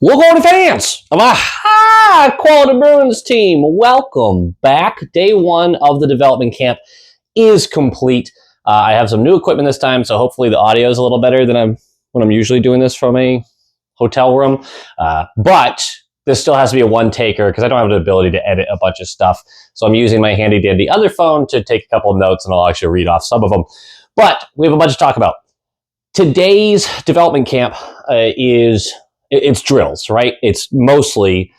Local fans of a high-quality Bruins team, welcome back. Day one of the development camp is complete. I have some new equipment this time, so hopefully the audio is a little better than when I'm usually doing this from a hotel room. But this still has to be a one-taker because I don't have the ability to edit a bunch of stuff. So I'm using my handy-dandy other phone to take a couple of notes, and I'll actually read off some of them. But we have a bunch to talk about. Today's development camp it's drills, right? It's mostly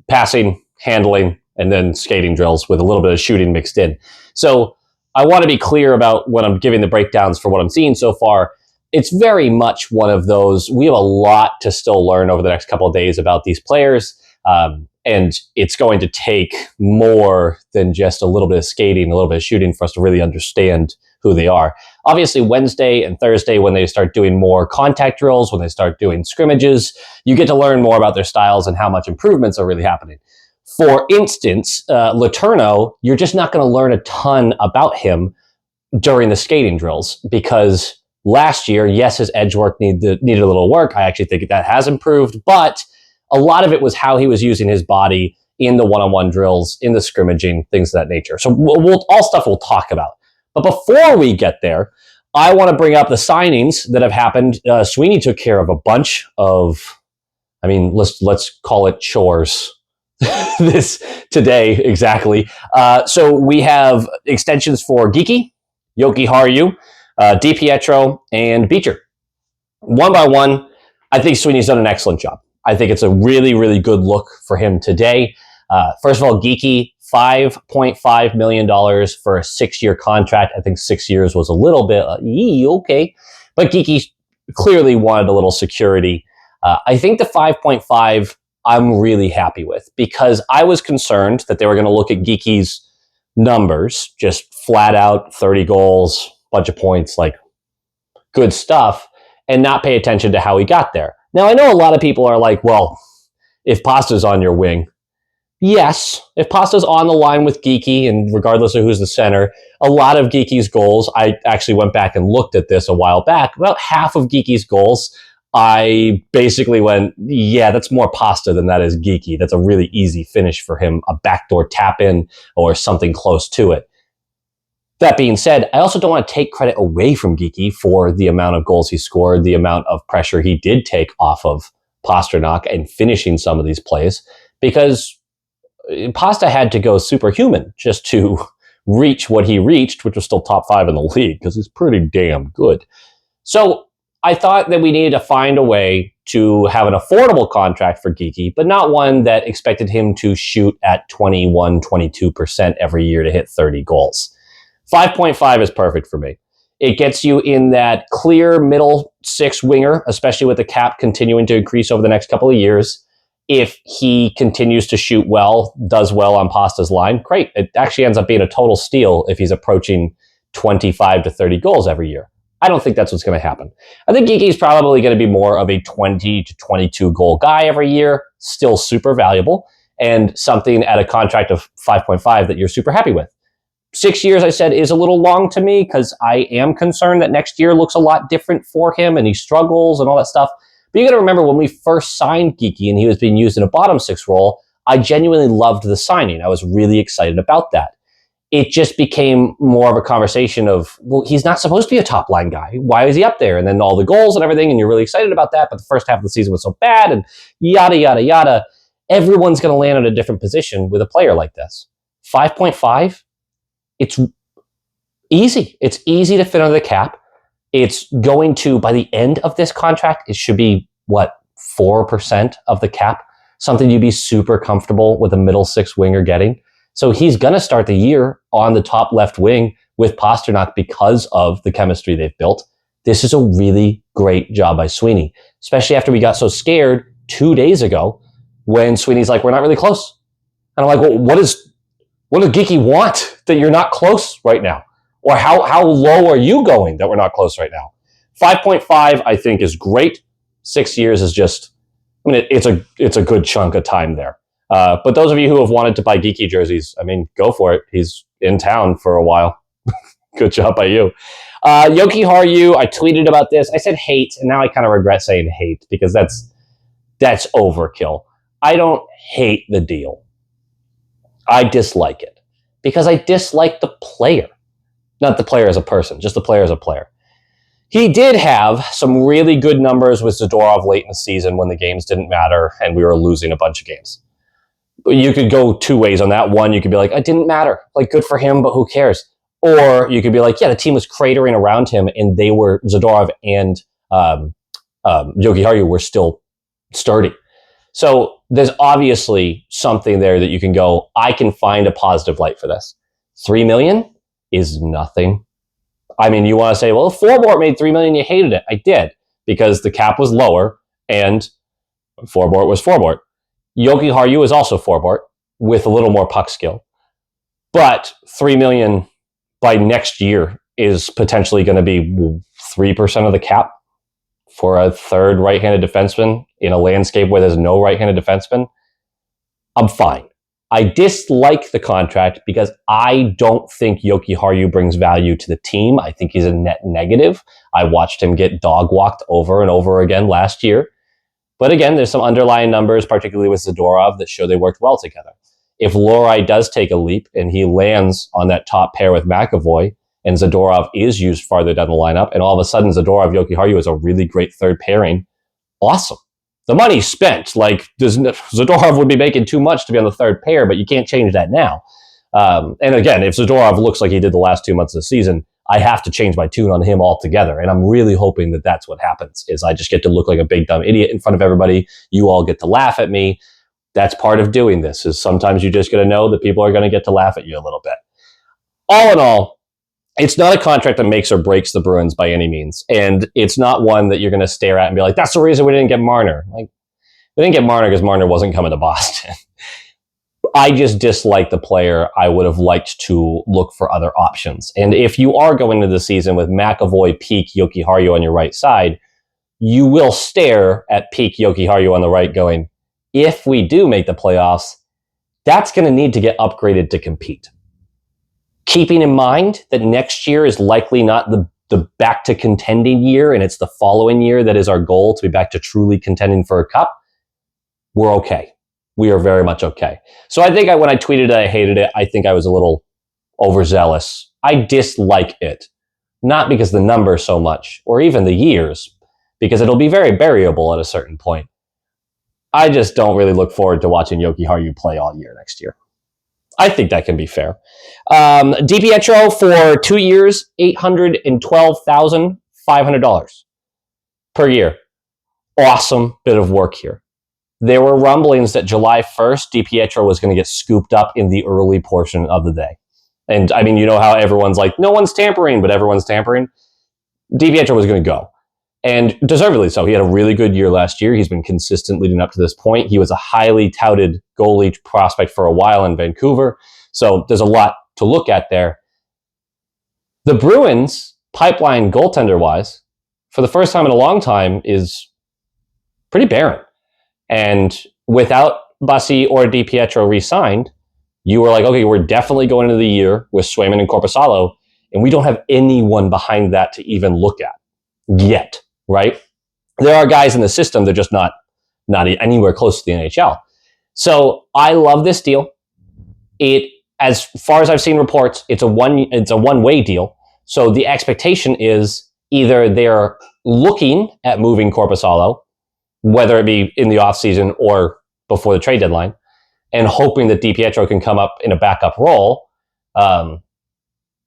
passing, handling, and then skating drills with a little bit of shooting mixed in. So I want to be clear about when I'm giving the breakdowns for what I'm seeing so far. It's very much one of those, we have a lot to still learn over the next couple of days about these players. And it's going to take more than just a little bit of skating, a little bit of shooting for us to really understand who they are. Obviously, Wednesday and Thursday, when they start doing more contact drills, when they start doing scrimmages, you get to learn more about their styles and how much improvements are really happening. For instance, Letourneau, you're just not going to learn a ton about him during the skating drills because last year, yes, his edge work needed a little work. I actually think that has improved, but a lot of it was how he was using his body in the one-on-one drills, in the scrimmaging, things of that nature. So all stuff we'll talk about. But before we get there, I want to bring up the signings that have happened. Sweeney took care of a bunch of, let's call it chores today, exactly. So we have extensions for Geeky, Yoki Haru, DiPietro, and Beecher. One by one, I think Sweeney's done an excellent job. I think it's a really, really good look for him today. First of all, Geeky, $5.5 million for a 6-year contract. I think 6 years was a little bit, okay. But Geeky clearly wanted a little security. I think the 5.5 I'm really happy with because I was concerned that they were going to look at Geeky's numbers, just flat out 30 goals, bunch of points, like good stuff, and not pay attention to how he got there. Now, I know a lot of people are like, well, if Pasta's on your wing, yes, if Pasta's on the line with Geeky, and regardless of who's the center, a lot of Geeky's goals, I actually went back and looked at this a while back, about half of Geeky's goals, I basically went, yeah, that's more Pasta than that is Geeky. That's a really easy finish for him, a backdoor tap-in or something close to it. That being said, I also don't want to take credit away from Geeky for the amount of goals he scored, the amount of pressure he did take off of Pastrnak and finishing some of these plays, because Pasta had to go superhuman just to reach what he reached, which was still top 5 in the league, because he's pretty damn good. So I thought that we needed to find a way to have an affordable contract for Geeky, but not one that expected him to shoot at 21, 22% every year to hit 30 goals. 5.5 is perfect for me. It gets you in that clear middle 6 winger, especially with the cap continuing to increase over the next couple of years. If he continues to shoot well, does well on Pasta's line, great. It actually ends up being a total steal if he's approaching 25 to 30 goals every year. I don't think that's what's going to happen. I think Geeky's probably going to be more of a 20 to 22 goal guy every year, still super valuable, and something at a contract of 5.5 that you're super happy with. 6 years, I said, is a little long to me because I am concerned that next year looks a lot different for him and he struggles and all that stuff. But you got to remember when we first signed Geeky and he was being used in a bottom 6 role, I genuinely loved the signing. I was really excited about that. It just became more of a conversation of, well, he's not supposed to be a top line guy. Why is he up there? And then all the goals and everything, and you're really excited about that. But the first half of the season was so bad and yada, yada, yada. Everyone's going to land in a different position with a player like this. 5.5, it's easy. It's easy to fit under the cap. It's going to, by the end of this contract, it should be, 4% of the cap? Something you'd be super comfortable with a middle 6 winger getting. So he's going to start the year on the top left wing with Pastrnak because of the chemistry they've built. This is a really great job by Sweeney, especially after we got so scared 2 days ago when Sweeney's like, we're not really close. And I'm like, well, what does Geeky want that you're not close right now? Or how low are you going that we're not close right now? 5.5, I think, is great. 6 years is just, it's a good chunk of time there. But those of you who have wanted to buy Geeky jerseys, go for it. He's in town for a while. Good job by you. Yoki Haru, I tweeted about this. I said hate, and now I kind of regret saying hate because that's That's overkill. I don't hate the deal. I dislike it because I dislike the player. Not the player as a person, just the player as a player. He did have some really good numbers with Zadorov late in the season when the games didn't matter and we were losing a bunch of games. You could go two ways on that. One, you could be like, it didn't matter. Like, good for him, but who cares? Or you could be like, yeah, the team was cratering around him and they were, Zadorov and Jokiharju were still sturdy. So there's obviously something there that you can go, I can find a positive light for this. $3 million is nothing. I mean, you want to say, well, if Forbort made $3 million, you hated it. I did, because the cap was lower and Forbort was Forbort. Jokiharju is also Forbort with a little more puck skill. But $3 million by next year is potentially going to be 3% of the cap for a third right-handed defenseman in a landscape where there's no right-handed defenseman. I'm fine. I dislike the contract because I don't think Jokiharju brings value to the team. I think he's a net negative. I watched him get dog-walked over and over again last year. But again, there's some underlying numbers, particularly with Zadorov, that show they worked well together. If Lohrei does take a leap and he lands on that top pair with McAvoy, and Zadorov is used farther down the lineup, and all of a sudden Zadorov Jokiharju is a really great third pairing, awesome. The money's spent. Like, Zadorov would be making too much to be on the third pair, but you can't change that now. And again, if Zadorov looks like he did the last 2 months of the season, I have to change my tune on him altogether. And I'm really hoping that that's what happens, is I just get to look like a big dumb idiot in front of everybody. You all get to laugh at me. That's part of doing this, is sometimes you just got to know that people are going to get to laugh at you a little bit. All in all, it's not a contract that makes or breaks the Bruins by any means. And it's not one that you're going to stare at and be like, that's the reason we didn't get Marner. Like, we didn't get Marner because Marner wasn't coming to Boston. I just dislike the player. I would have liked to look for other options. And if you are going into the season with McAvoy, Peak, Jokiharju on your right side, you will stare at Peak, Jokiharju on the right going, if we do make the playoffs, that's going to need to get upgraded to compete. Keeping in mind that next year is likely not the back to contending year, and it's the following year that is our goal, to be back to truly contending for a cup, we're okay. We are very much okay. So I think when I tweeted it, I hated it. I think I was a little overzealous. I dislike it. Not because the number so much, or even the years, because it'll be very variable at a certain point. I just don't really look forward to watching Jokiharju play all year next year. I think that can be fair. DiPietro for 2 years, $812,500 per year. Awesome bit of work here. There were rumblings that July 1st, DiPietro was going to get scooped up in the early portion of the day. And I mean, you know how everyone's like, no one's tampering, but everyone's tampering. DiPietro was going to go. And deservedly so. He had a really good year last year. He's been consistent leading up to this point. He was a highly touted goalie prospect for a while in Vancouver. So there's a lot to look at there. The Bruins pipeline goaltender-wise, for the first time in a long time, is pretty barren. And without Bassi or DiPietro re-signed, you were like, okay, we're definitely going into the year with Swayman and Korpisalo, and we don't have anyone behind that to even look at yet, right? There are guys in the system, they're just not anywhere close to the NHL. So I love this deal. It, as far as I've seen reports, it's a one-way deal. So the expectation is either they're looking at moving Korpisalo, whether it be in the offseason or before the trade deadline, and hoping that DiPietro can come up in a backup role.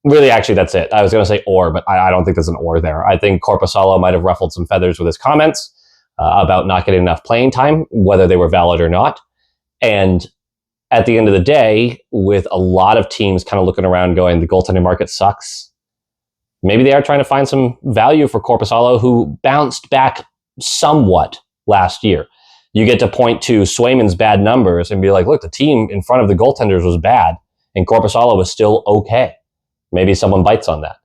Really, actually, that's it. I was going to say or, but I don't think there's an or there. I think Korpisalo might have ruffled some feathers with his comments about not getting enough playing time, whether they were valid or not. And at the end of the day, with a lot of teams kind of looking around going, the goaltending market sucks, maybe they are trying to find some value for Korpisalo, who bounced back somewhat last year. You get to point to Swayman's bad numbers and be like, look, the team in front of the goaltenders was bad, and Korpisalo was still okay. Maybe someone bites on that.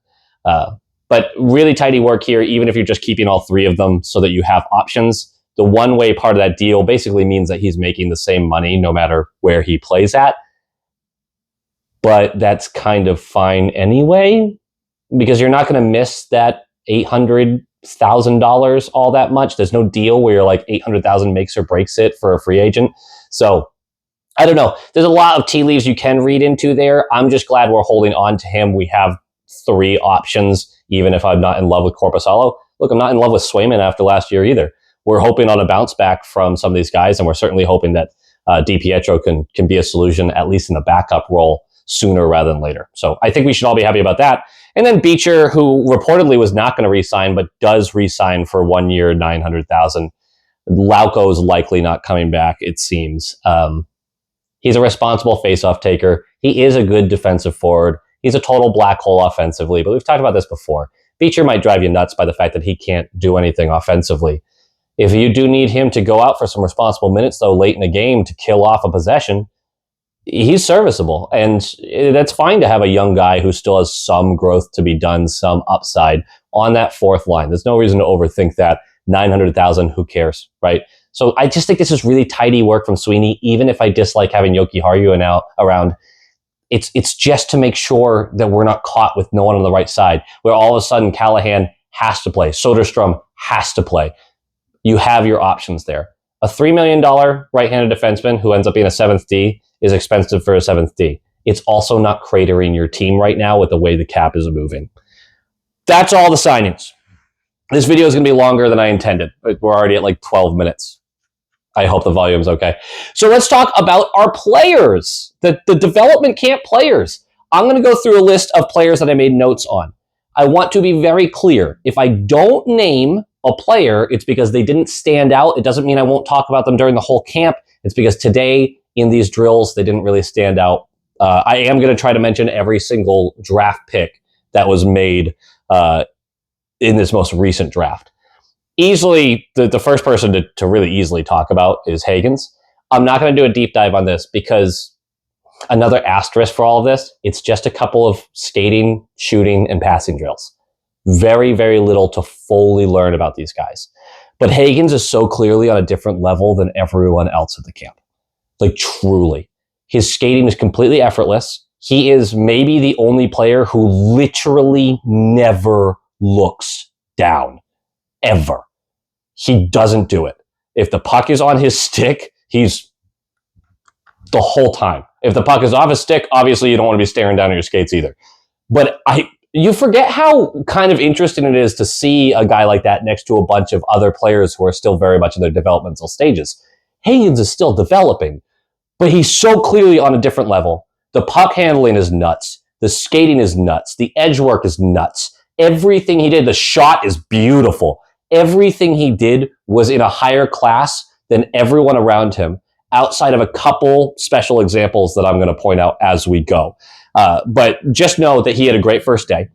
But really tidy work here, even if you're just keeping all three of them so that you have options. The one-way part of that deal basically means that he's making the same money no matter where he plays at. But that's kind of fine anyway, because you're not going to miss that $800 $1,000 all that much. There's no deal where you're like 800,000 makes or breaks it for a free agent. So I don't know. There's a lot of tea leaves you can read into there. I'm just glad we're holding on to him. We have 3 options, even if I'm not in love with Korpisalo. Look, I'm not in love with Swayman after last year either. We're hoping on a bounce back from some of these guys, and we're certainly hoping that DiPietro can be a solution, at least in the backup role, sooner rather than later. So I think we should all be happy about that. And then Beecher, who reportedly was not going to re-sign, but does re-sign for 1 year, 900,000. Lauko's likely not coming back, it seems. He's a responsible face-off taker. He is a good defensive forward. He's a total black hole offensively, but we've talked about this before. Beecher might drive you nuts by the fact that he can't do anything offensively. If you do need him to go out for some responsible minutes, though, late in a game to kill off a possession, he's serviceable. And that's fine to have a young guy who still has some growth to be done, some upside on that fourth line. There's no reason to overthink that. 900,000, who cares, right? So I just think this is really tidy work from Sweeney, even if I dislike having Yoki Haru now around. It's just to make sure that we're not caught with no one on the right side, where all of a sudden Callahan has to play, Soderstrom has to play. You have your options there. A $3 million right-handed defenseman who ends up being a 7th D is expensive for a 7th D. It's also not cratering your team right now with the way the cap is moving. That's all the signings. This video is going to be longer than I intended. We're already at like 12 minutes. I hope the volume's okay. So let's talk about our players, the development camp players. I'm going to go through a list of players that I made notes on. I want to be very clear. If I don't name a player, it's because they didn't stand out. It doesn't mean I won't talk about them during the whole camp. It's because today in these drills, they didn't really stand out. I am going to try to mention every single draft pick that was made in this most recent draft. Easily, the first person to really easily talk about is Higgins. I'm not going to do a deep dive on this because another asterisk for all of this, it's just a couple of skating, shooting, and passing drills. Very, very little to fully learn about these guys. But Higgins is so clearly on a different level than everyone else at the camp. Like, truly. His skating is completely effortless. He is maybe the only player who literally never looks down. Ever. He doesn't do it. If the puck is on his stick, he's the whole time. If the puck is off his stick, obviously you don't want to be staring down at your skates either. But you forget how kind of interesting it is to see a guy like that next to a bunch of other players who are still very much in their developmental stages. Higgins is still developing, but he's so clearly on a different level. The puck handling is nuts. The skating is nuts. The edge work is nuts. Everything he did, the shot is beautiful. Everything he did was in a higher class than everyone around him, outside of a couple special examples that I'm going to point out as we go. But just know that he had a great first day.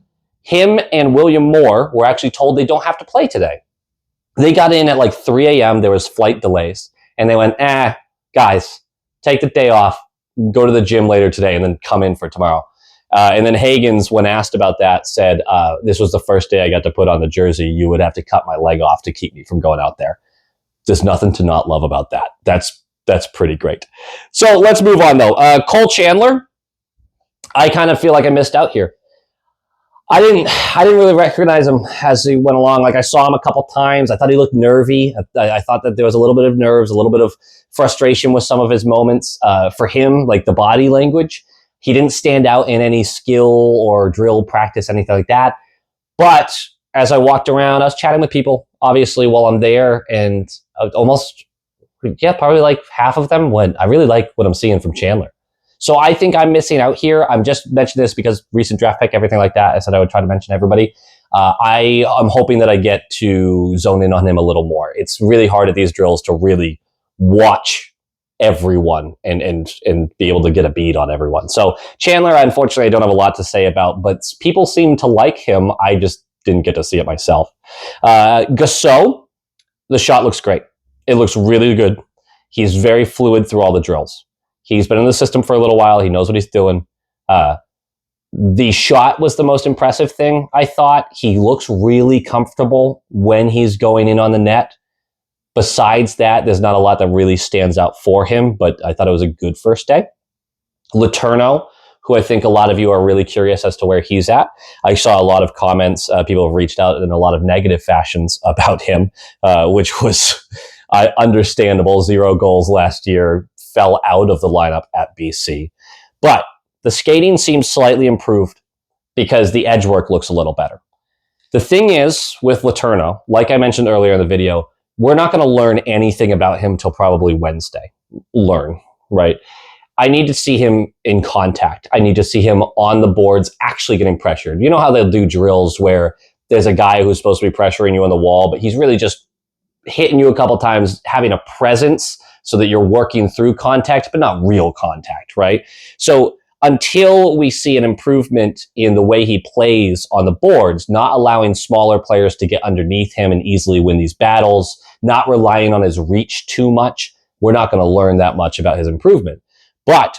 Him and William Moore were actually told they don't have to play today. They got in at like 3 a.m. There was flight delays. And they went, guys, take the day off, go to the gym later today, and then come in for tomorrow. And then Higgins, when asked about that, said, this was the first day I got to put on the jersey. You would have to cut my leg off to keep me from going out there. There's nothing to not love about that. That's pretty great. So let's move on, though. Cole Chandler, I kind of feel like I missed out here. I didn't really recognize him as he went along. Like, I saw him a couple times. I thought he looked nervy. I thought that there was a little bit of nerves, a little bit of frustration with some of his moments. For him, like the body language, he didn't stand out in any skill or drill practice, anything like that. But as I walked around, I was chatting with people, obviously, while I'm there, and probably like half of them went, I really like what I'm seeing from Chandler. So I think I'm missing out here. I'm just mentioning this because recent draft pick, everything like that. I said I would try to mention everybody. I'm hoping that I get to zone in on him a little more. It's really hard at these drills to really watch everyone and be able to get a beat on everyone. So Chandler, unfortunately, I don't have a lot to say about, but people seem to like him. I just didn't get to see it myself. Gasso, the shot looks great. It looks really good. He's very fluid through all the drills. He's been in the system for a little while. He knows what he's doing. The shot was the most impressive thing, I thought. He looks really comfortable when he's going in on the net. Besides that, there's not a lot that really stands out for him, but I thought it was a good first day. Letourneau, who I think a lot of you are really curious as to where he's at. I saw a lot of comments. People have reached out in a lot of negative fashions about him, which was understandable. 0 goals last year, fell out of the lineup at BC. But the skating seems slightly improved because the edge work looks a little better. The thing is, with Letourneau, like I mentioned earlier in the video, we're not going to learn anything about him till probably Wednesday. Right? I need to see him in contact. I need to see him on the boards actually getting pressured. You know how they'll do drills where there's a guy who's supposed to be pressuring you on the wall, but he's really just hitting you a couple times, having a presence so that you're working through contact, but not real contact, right? So until we see an improvement in the way he plays on the boards, not allowing smaller players to get underneath him and easily win these battles, not relying on his reach too much, we're not going to learn that much about his improvement. But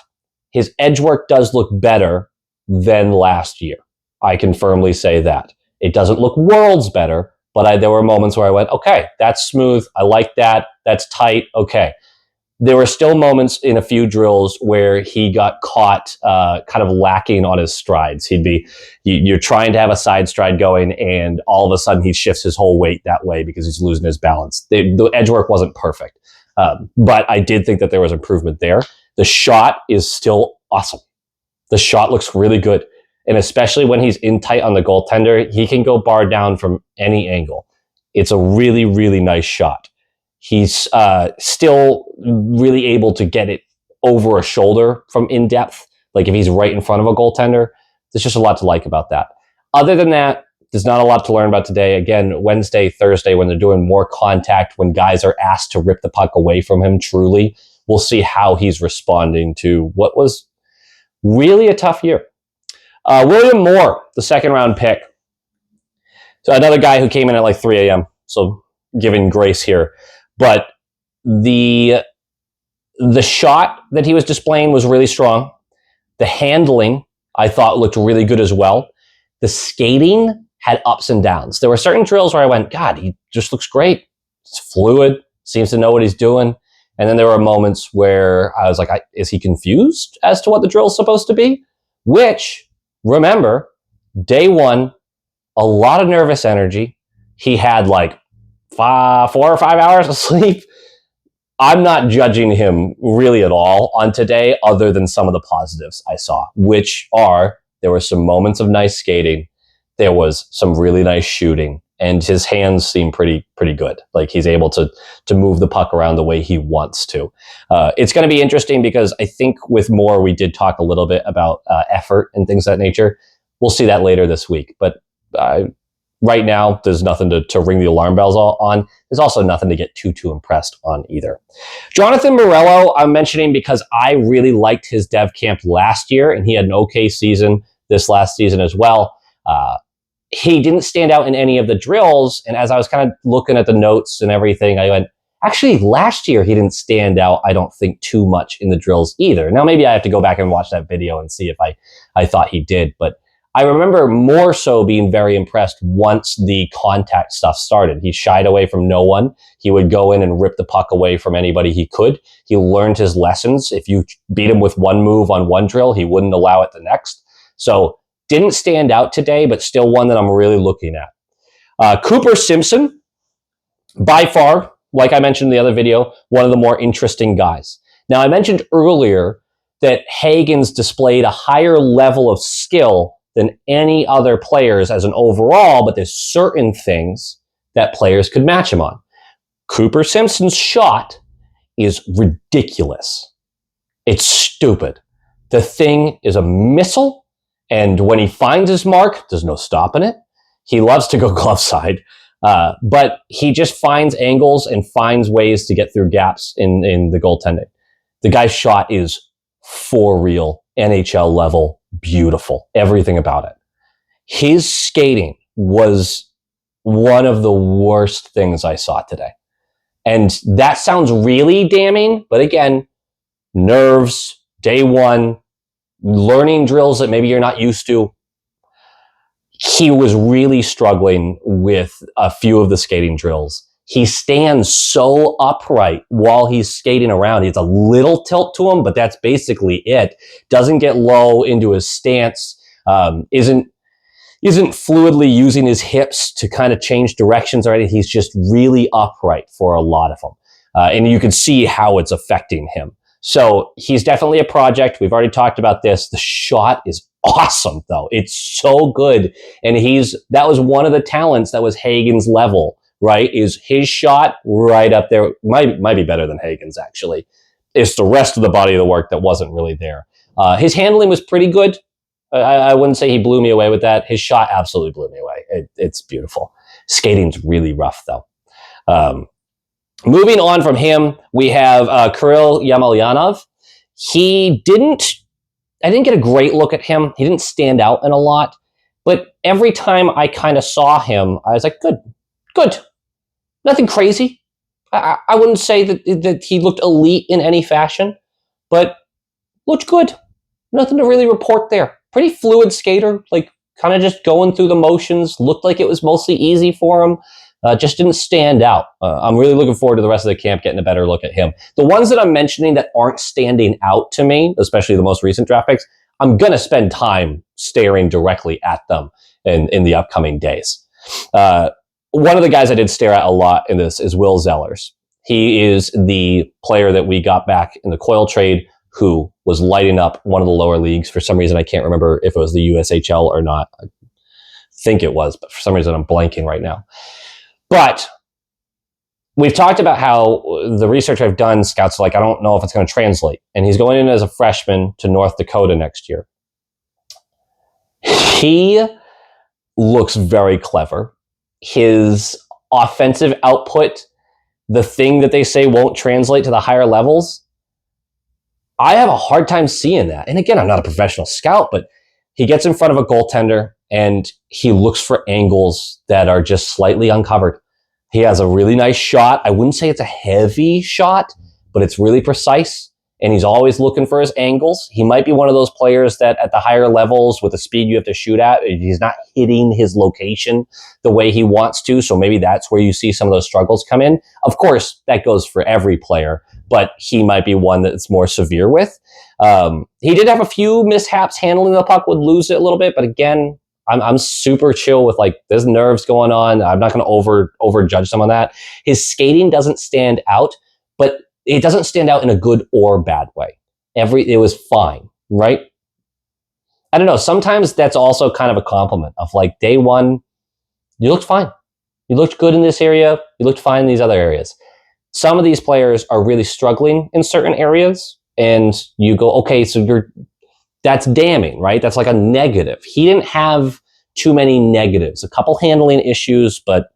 his edge work does look better than last year. I can firmly say that. It doesn't look worlds better, but there were moments where I went, okay, that's smooth. I like that. That's tight. Okay. There were still moments in a few drills where he got caught kind of lacking on his strides. You're trying to have a side stride going, and all of a sudden he shifts his whole weight that way because he's losing his balance. The edge work wasn't perfect, but I did think that there was improvement there. The shot is still awesome. The shot looks really good. And especially when he's in tight on the goaltender, he can go bar down from any angle. It's a really, really nice shot. He's still really able to get it over a shoulder from in depth. Like if he's right in front of a goaltender, there's just a lot to like about that. Other than that, there's not a lot to learn about today. Again, Wednesday, Thursday, when they're doing more contact, when guys are asked to rip the puck away from him truly, we'll see how he's responding to what was really a tough year. William Moore, the 2nd round pick. So another guy who came in at like 3 a.m. So giving grace here. But the shot that he was displaying was really strong. The handling, I thought, looked really good as well. The skating had ups and downs. There were certain drills where I went, God, he just looks great. It's fluid, seems to know what he's doing. And then there were moments where I was like, is he confused as to what the drill is supposed to be? Which, remember, day one, a lot of nervous energy. He had like 4 or 5 hours of sleep. I'm not judging him really at all on today, other than some of the positives I saw, which are there were some moments of nice skating. There was some really nice shooting, and his hands seem pretty good. Like he's able to move the puck around the way he wants to. It's going to be interesting because I think with Moore, we did talk a little bit about effort and things of that nature. We'll see that later this week. But right now, there's nothing to ring the alarm bells on. There's also nothing to get too impressed on either. Jonathan Morello, I'm mentioning because I really liked his dev camp last year, and he had an okay season this last season as well. He didn't stand out in any of the drills, and as I was kind of looking at the notes and everything, I went, actually, last year he didn't stand out, I don't think, too much in the drills either. Now, maybe I have to go back and watch that video and see if I thought he did, but I remember more so being very impressed once the contact stuff started. He shied away from no one. He would go in and rip the puck away from anybody he could. He learned his lessons. If you beat him with one move on one drill, he wouldn't allow it the next. So didn't stand out today, but still one that I'm really looking at. Cooper Simpson, by far, like I mentioned in the other video, one of the more interesting guys. Now, I mentioned earlier that Hagen's displayed a higher level of skill than any other players as an overall, but there's certain things that players could match him on. Cooper Simpson's shot is ridiculous. It's stupid. The thing is a missile, and when he finds his mark, there's no stopping it. He loves to go glove side, but he just finds angles and finds ways to get through gaps in the goaltending. The guy's shot is for real, NHL level, beautiful, everything about it. His skating was one of the worst things I saw today. And that sounds really damning, but again, nerves, day one, learning drills that maybe you're not used to. He was really struggling with a few of the skating drills. He stands so upright while he's skating around. He has a little tilt to him, but that's basically it. Doesn't get low into his stance. Isn't fluidly using his hips to kind of change directions or anything. He's just really upright for a lot of them. And you can see how it's affecting him. So he's definitely a project. We've already talked about this. The shot is awesome, though. It's so good. And that was one of the talents that was Hagen's level, right? Is his shot right up there. Might be better than Hagen's, actually. It's the rest of the body of the work that wasn't really there. His handling was pretty good. I wouldn't say he blew me away with that. His shot absolutely blew me away. It's beautiful. Skating's really rough, though. Moving on from him, we have Kirill Yemelyanov. I didn't get a great look at him. He didn't stand out in a lot. But every time I kind of saw him, I was like, good. Nothing crazy. I wouldn't say that he looked elite in any fashion, but looked good. Nothing to really report there. Pretty fluid skater, like kind of just going through the motions. Looked like it was mostly easy for him. Just didn't stand out. I'm really looking forward to the rest of the camp getting a better look at him. The ones that I'm mentioning that aren't standing out to me, especially the most recent draft picks, I'm going to spend time staring directly at them in the upcoming days. One of the guys I did stare at a lot in this is Will Zellers. He is the player that we got back in the Coyle trade who was lighting up one of the lower leagues. For some reason, I can't remember if it was the USHL or not. I think it was, but for some reason, I'm blanking right now. But we've talked about how the research I've done, scouts are like, I don't know if it's going to translate. And he's going in as a freshman to North Dakota next year. He looks very clever. His offensive output, the thing that they say won't translate to the higher levels, I have a hard time seeing that. And again, I'm not a professional scout, but he gets in front of a goaltender and he looks for angles that are just slightly uncovered. He has a really nice shot. I wouldn't say it's a heavy shot, but it's really precise. And he's always looking for his angles. He might be one of those players that at the higher levels with the speed you have to shoot at, he's not hitting his location the way he wants to. So maybe that's where you see some of those struggles come in. Of course, that goes for every player, but he might be one that's more severe with. He did have a few mishaps handling the puck, would lose it a little bit. But again, I'm super chill with like there's nerves going on. I'm not going to overjudge some on that. His skating doesn't stand out, but it doesn't stand out in a good or bad way. It was fine, right? I don't know. Sometimes that's also kind of a compliment of like day one, you looked fine. You looked good in this area. You looked fine in these other areas. Some of these players are really struggling in certain areas and you go, okay, so that's damning, right? That's like a negative. He didn't have too many negatives, a couple handling issues, but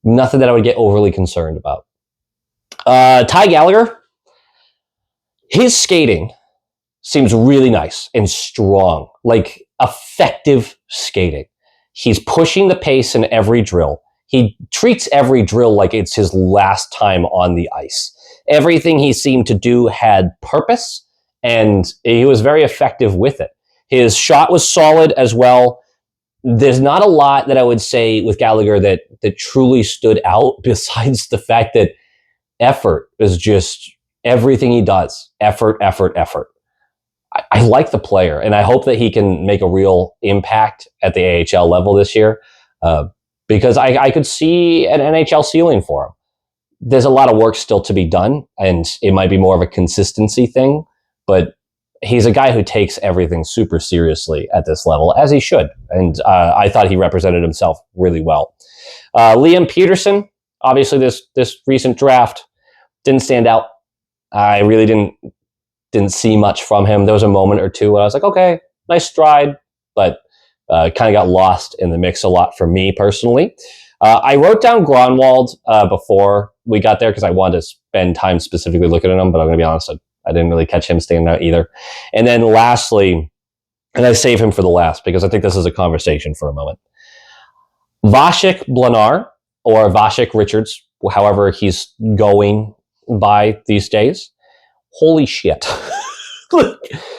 nothing that I would get overly concerned about. Ty Gallagher, his skating seems really nice and strong, like effective skating. He's pushing the pace in every drill. He treats every drill like it's his last time on the ice. Everything he seemed to do had purpose, and he was very effective with it. His shot was solid as well. There's not a lot that I would say with Gallagher that truly stood out besides the fact that effort is just everything he does. Effort. I like the player, and I hope that he can make a real impact at the AHL level this year because I could see an NHL ceiling for him. There's a lot of work still to be done, and it might be more of a consistency thing, but he's a guy who takes everything super seriously at this level, as he should, and I thought he represented himself really well. Liam Peterson, obviously this recent draft didn't stand out. I really didn't see much from him. There was a moment or two where I was like, okay, nice stride, but kind of got lost in the mix a lot for me personally. I wrote down Gronwald before we got there because I wanted to spend time specifically looking at him, but I'm going to be honest, I didn't really catch him standing out either. And then lastly, and I save him for the last because I think this is a conversation for a moment, Vashek Blanar, or Vashik Richards, however he's going by these days. Holy shit.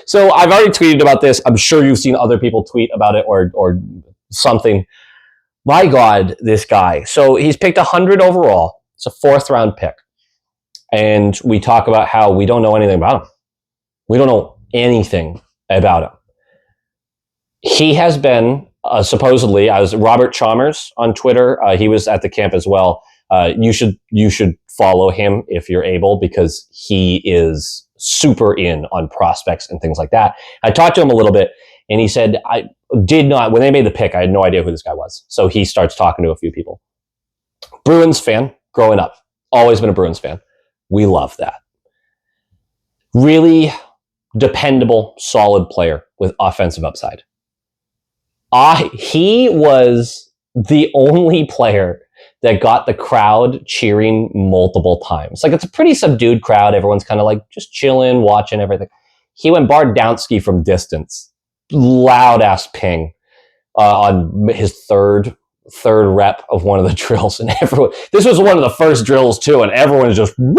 So I've already tweeted about this. I'm sure you've seen other people tweet about it or something. My God, this guy. So he's picked 100 overall. It's a 4th round pick. And we talk about how we don't know anything about him. We don't know anything about him. He has been supposedly, as Robert Chalmers on Twitter, he was at the camp as well. You should follow him if you're able, because he is super in on prospects and things like that. I talked to him a little bit, and he said, I did not, when they made the pick, I had no idea who this guy was. So he starts talking to a few people. Bruins fan, growing up, always been a Bruins fan. We love that. Really dependable, solid player with offensive upside. He was the only player that got the crowd cheering multiple times. Like, it's a pretty subdued crowd. Everyone's kind of like just chilling, watching everything. He went Bardowski from distance. Loud ass ping on his third rep of one of the drills. And everyone, this was one of the first drills too, and everyone is just, woo!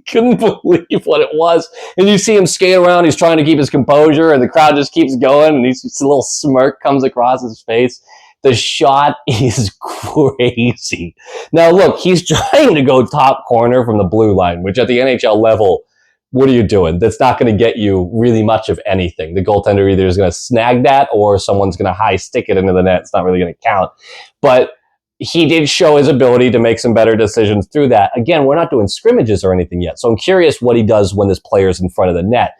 Couldn't believe what it was. And you see him skate around, he's trying to keep his composure, and the crowd just keeps going, and he's just a little smirk comes across his face. The shot is crazy. Now look, he's trying to go top corner from the blue line, which at the NHL level, what are you doing? That's not going to get you really much of anything. The goaltender either is going to snag that, or someone's going to high stick it into the net. It's not really going to count. But he did show his ability to make some better decisions through that. Again, we're not doing scrimmages or anything yet, so I'm curious what he does when this player's in front of the net.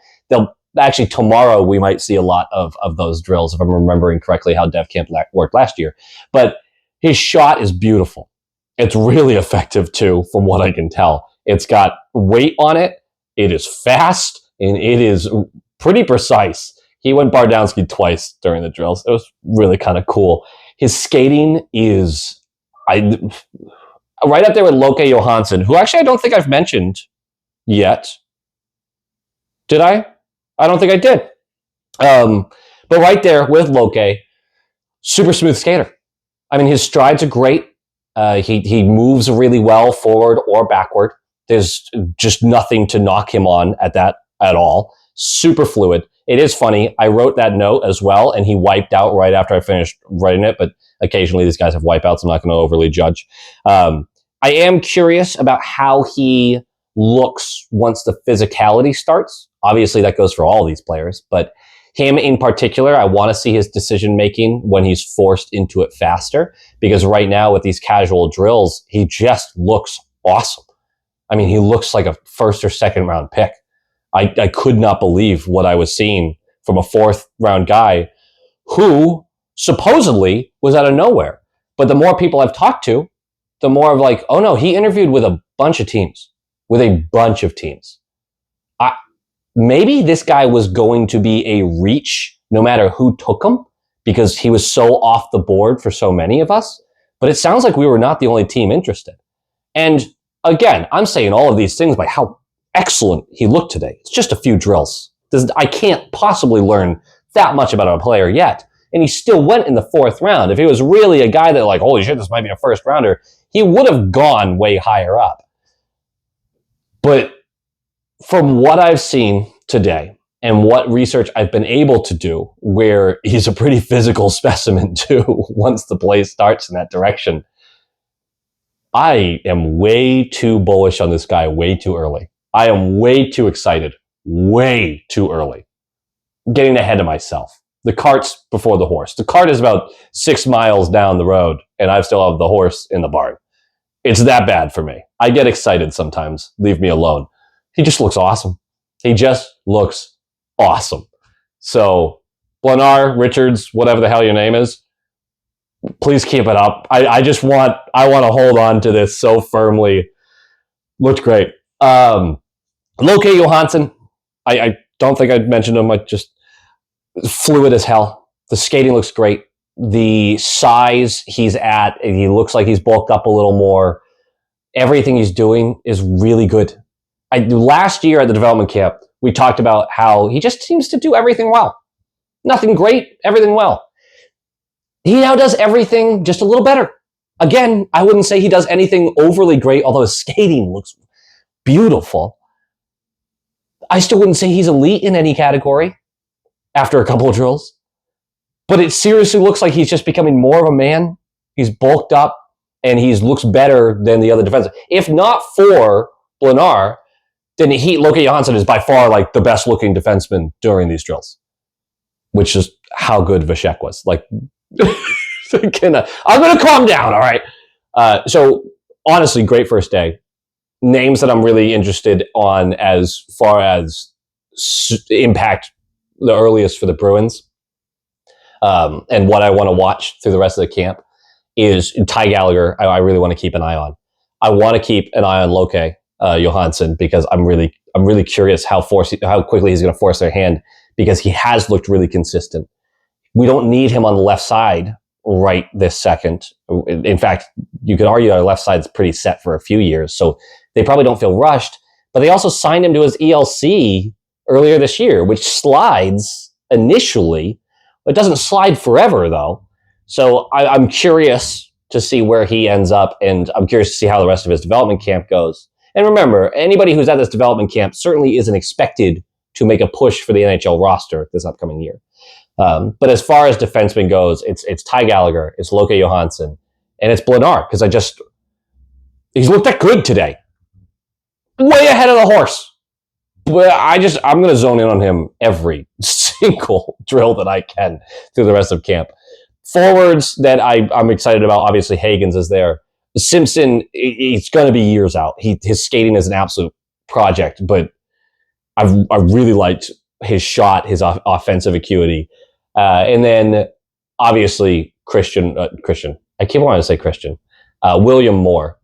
Actually, tomorrow we might see a lot of those drills, if I'm remembering correctly how Dev Camp worked last year. But his shot is beautiful. It's really effective too, from what I can tell. It's got weight on it. It is fast, and it is pretty precise. He went Bardowski twice during the drills. It was really kind of cool. His skating is right up there with Loke Johansson, who actually I don't think I've mentioned yet. Did I? I don't think I did. But right there with Loke, super smooth skater. I mean, his strides are great. He moves really well forward or backward. There's just nothing to knock him on at all. Super fluid. It is funny. I wrote that note as well, and he wiped out right after I finished writing it, but occasionally these guys have wipeouts. I'm not going to overly judge. I am curious about how he looks once the physicality starts. Obviously, that goes for all these players, but him in particular, I want to see his decision-making when he's forced into it faster, because right now with these casual drills, he just looks awesome. I mean, he looks like a 1st or 2nd round pick. I could not believe what I was seeing from a 4th round guy who supposedly was out of nowhere. But the more people I've talked to, the more of like, oh no, he interviewed with a bunch of teams. Maybe this guy was going to be a reach no matter who took him, because he was so off the board for so many of us. But it sounds like we were not the only team interested. And again, I'm saying all of these things by how excellent he looked today. It's just a few drills. I can't possibly learn that much about a player yet. And he still went in the 4th round. If he was really a guy that like, holy shit, this might be a 1st rounder, he would have gone way higher up. But from what I've seen today and what research I've been able to do, where he's a pretty physical specimen too, once the play starts in that direction, I am way too bullish on this guy way too early. I am way too excited, way too early. Getting ahead of myself. The cart's before the horse. The cart is about 6 miles down the road, and I still have the horse in the barn. It's that bad for me. I get excited sometimes. Leave me alone. He just looks awesome. He just looks awesome. So, Blanar, Richards, whatever the hell your name is, please keep it up. I want to hold on to this so firmly. Looked great. Loke Johansson, I don't think I mentioned him. I just fluid as hell. The skating looks great. The size he's at, he looks like he's bulked up a little more. Everything he's doing is really good. Last year at the development camp, we talked about how he just seems to do everything well. Nothing great, everything well. He now does everything just a little better. Again, I wouldn't say he does anything overly great, although his skating looks beautiful. I still wouldn't say he's elite in any category after a couple of drills. But it seriously looks like he's just becoming more of a man. He's bulked up, and he looks better than the other defensemen. If not for Blanar, then Loke Johansson is by far like the best looking defenseman during these drills, which is how good Vashek was. Like, I'm going to calm down, all right? So honestly, great first day. Names that I'm really interested on as far as impact the earliest for the Bruins, and what I want to watch through the rest of the camp is Ty Gallagher. I really want to keep an eye on. I want to keep an eye on Loke Johansson because I'm really curious how quickly he's going to force their hand, because he has looked really consistent. We don't need him on the left side right this second. In fact, you could argue our left side's pretty set for a few years, so they probably don't feel rushed. But they also signed him to his ELC earlier this year, which slides initially. It doesn't slide forever, though. So I'm curious to see where he ends up, and I'm curious to see how the rest of his development camp goes. And remember, anybody who's at this development camp certainly isn't expected to make a push for the NHL roster this upcoming year. But as far as defenseman goes, it's Ty Gallagher, it's Loke Johansson, and it's Blanar, because he's looked that good today. Way ahead of the horse. But I'm going to zone in on him every single drill that I can through the rest of camp. Forwards that I'm excited about, obviously Hagens is there. Simpson, he's going to be years out. His skating is an absolute project, but I really liked his shot, his offensive acuity. And then obviously Christian. I keep wanting to say Christian. William Moore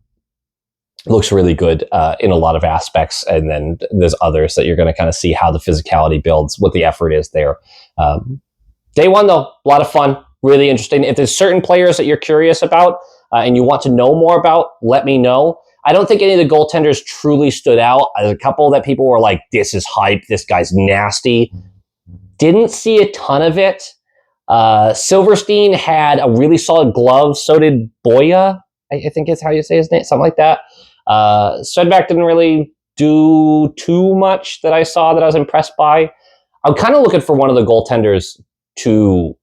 looks really good in a lot of aspects. And then there's others that you're going to kind of see how the physicality builds, what the effort is there. Day one, though, a lot of fun, really interesting. If there's certain players that you're curious about and you want to know more about, let me know. I don't think any of the goaltenders truly stood out. There's a couple that people were like, this is hype, this guy's nasty. Didn't see a ton of it. Silverstein had a really solid glove. So did Boya, I think is how you say his name, something like that. Sudback didn't really do too much that I saw that I was impressed by. I'm kind of looking for one of the goaltenders to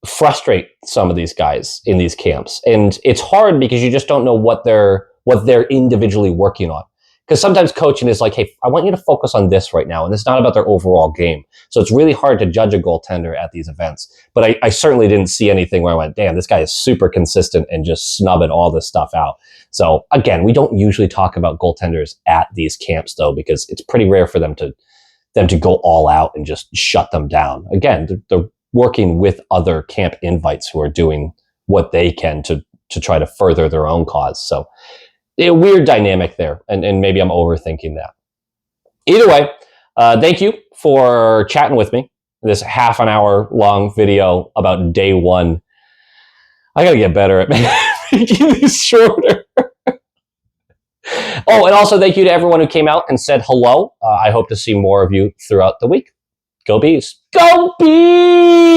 frustrate some of these guys in these camps. And it's hard because you just don't know what they're individually working on. Because sometimes coaching is like, hey, I want you to focus on this right now. And it's not about their overall game. So it's really hard to judge a goaltender at these events. But I certainly didn't see anything where I went, damn, this guy is super consistent and just snubbing all this stuff out. So again, we don't usually talk about goaltenders at these camps, though, because it's pretty rare for them to go all out and just shut them down. Again, they're working with other camp invites who are doing what they can to try to further their own cause. So a weird dynamic there, and maybe I'm overthinking that. Either way, thank you for chatting with me. This half an hour long video about day one. I gotta get better at making these shorter. Oh, and also thank you to everyone who came out and said hello. I hope to see more of you throughout the week. Go Bees. Go Bees!